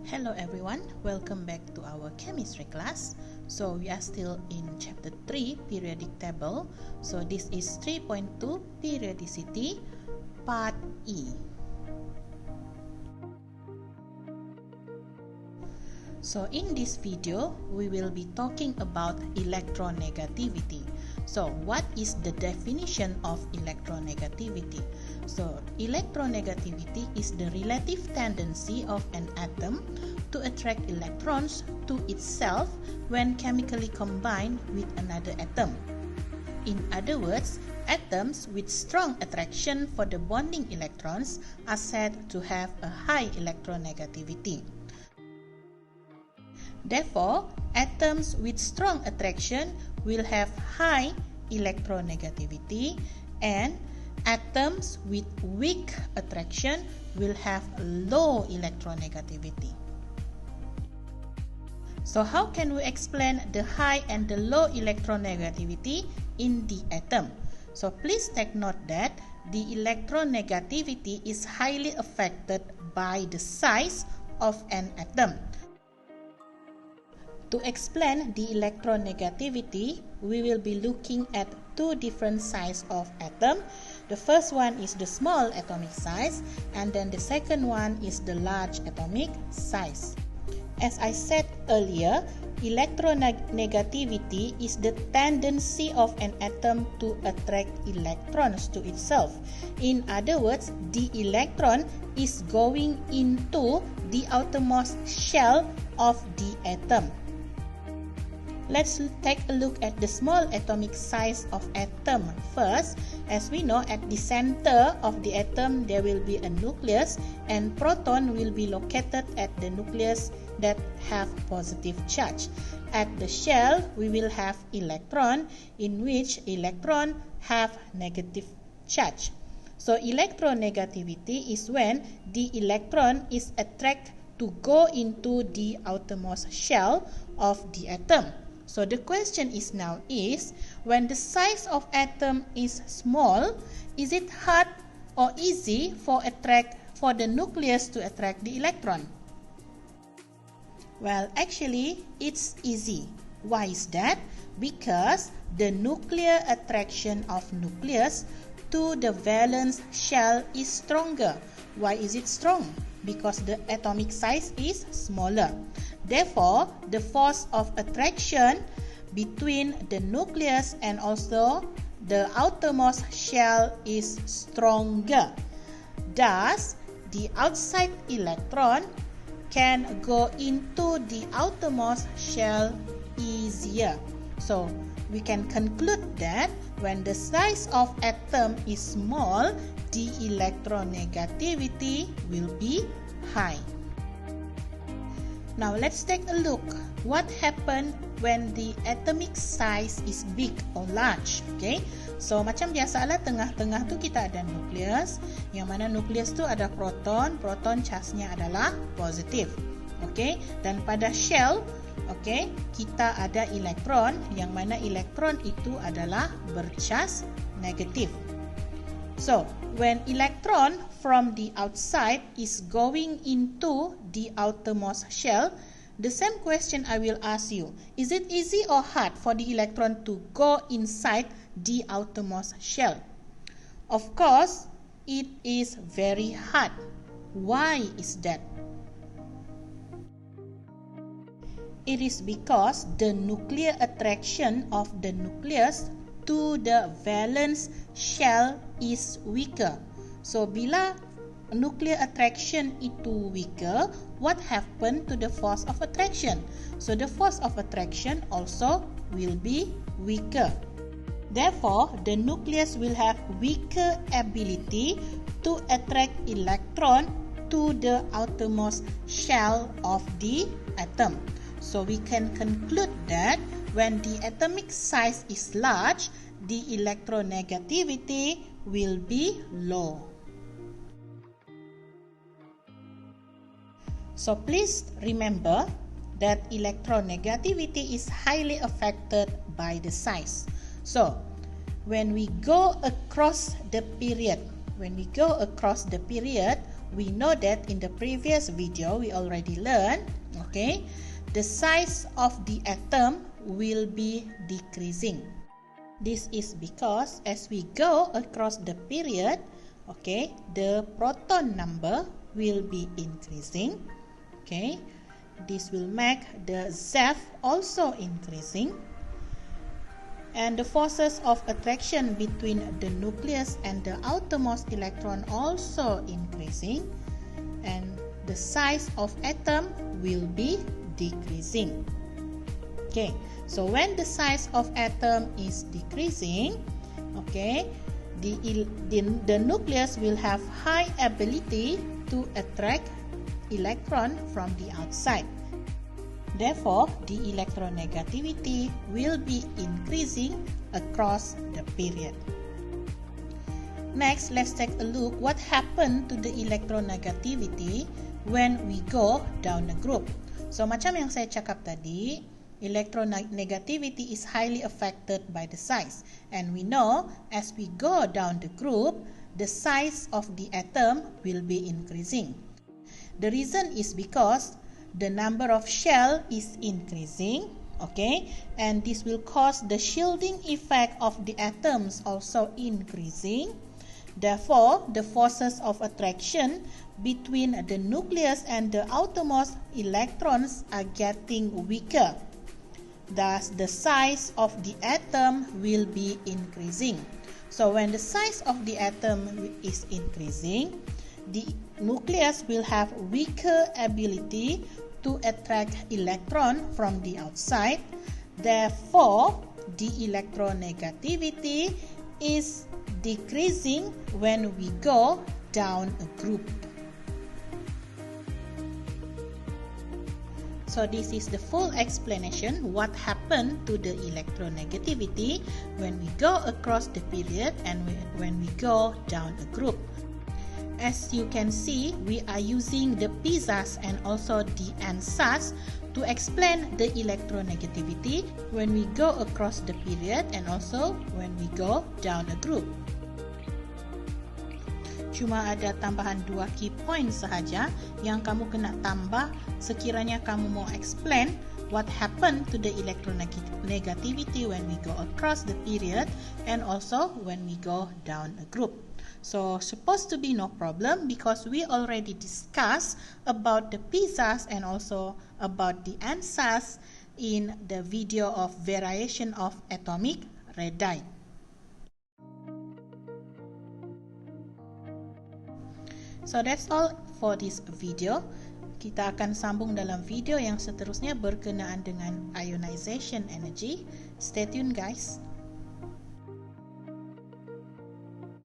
Hello everyone, welcome back to our chemistry class. So we are still in chapter 3, periodic table. So this is 3.2 periodicity, part E. So in this video, we will be talking about electronegativity. So what is the definition of electronegativity? So electronegativity is the relative tendency of an atom to attract electrons to itself when chemically combined with another atom. In other words, atoms with strong attraction for the bonding electrons are said to have a high electronegativity. Therefore, atoms with strong attraction will have high electronegativity, and atoms with weak attraction will have low electronegativity. So how can we explain the high and the low electronegativity in the atom? So please take note that the electronegativity is highly affected by the size of an atom. To explain the electronegativity, we will be looking at two different sizes of atom. The first one is the small atomic size, and then the second one is the large atomic size. As I said earlier, electronegativity is the tendency of an atom to attract electrons to itself. In other words, the electron is going into the outermost shell of the atom. Let's take a look at the small atomic size of atom first. As we know, at the center of the atom there will be a nucleus, and proton will be located at the nucleus that have positive charge. At the shell we will have electron, in which electron have negative charge. So electronegativity is when the electron is attracted to go into the outermost shell of the atom. So the question is now is, when the size of atom is small, is it hard or easy for the nucleus to attract the electron? Well, actually it's easy. Why is that? Because the nuclear attraction of nucleus to the valence shell is stronger. Why is it strong? Because the atomic size is smaller. Therefore, the force of attraction between the nucleus and also the outermost shell is stronger. Thus, the outside electron can go into the outermost shell easier. So, we can conclude that when the size of atom is small, the electronegativity will be high. Now let's take a look what happens when the atomic size is big or large. Okay, so macam biasalah, tengah-tengah tu kita ada nukleus, yang mana nukleus tu ada proton charge-nya adalah positif. Okay, dan pada shell, okay, kita ada elektron, yang mana elektron itu adalah bercharge negatif. So, when electron from the outside is going into the outermost shell, the same question I will ask you. Is it easy or hard for the electron to go inside the outermost shell? Of course, it is very hard. Why is that? It is because the nuclear attraction of the nucleus to the valence shell is weaker. So bila nuclear attraction itu weaker, what happened to the force of attraction? So the force of attraction also will be weaker. Therefore, the nucleus will have weaker ability to attract electron to the outermost shell of the atom. So we can conclude that when the atomic size is large, the electronegativity will be low. So please remember that electronegativity is highly affected by the size. So when we go across the period, we know that in the previous video we already learned, okay, the size of the atom will be decreasing. This is because as we go across the period, okay, the proton number will be increasing. Okay, this will make the Z also increasing. And the forces of attraction between the nucleus and the outermost electron also increasing, and the size of atom will be decreasing. Okay, so when the size of atom is decreasing, okay, the nucleus will have high ability to attract electron from the outside. Therefore, the electronegativity will be increasing across the period. Next, let's take a look what happened to the electronegativity when we go down a group. So, macam yang saya cakap tadi, electronegativity is highly affected by the size. And we know, as we go down the group, the size of the atom will be increasing. The reason is because the number of shell is increasing, okay, and this will cause the shielding effect of the atoms also increasing. Therefore, the forces of attraction between the nucleus and the outermost electrons are getting weaker. Thus, the size of the atom will be increasing. So, when the size of the atom is increasing, the nucleus will have weaker ability to attract electron from the outside. Therefore, the electronegativity is decreasing when we go down a group. So this is the full explanation what happened to the electronegativity when we go across the period and when we go down a group. As you can see, we are using the PISAs and also the ANSAs to explain the electronegativity when we go across the period and also when we go down a group. Cuma ada tambahan 2 key points sahaja yang kamu kena tambah sekiranya kamu mau explain what happened to the electronegativity when we go across the period and also when we go down a group. So, supposed to be no problem because we already discussed about the PISAs and also about the ANSAs in the video of variation of atomic radii. So, that's all for this video. Kita akan sambung dalam video yang seterusnya berkenaan dengan ionization energy. Stay tuned guys.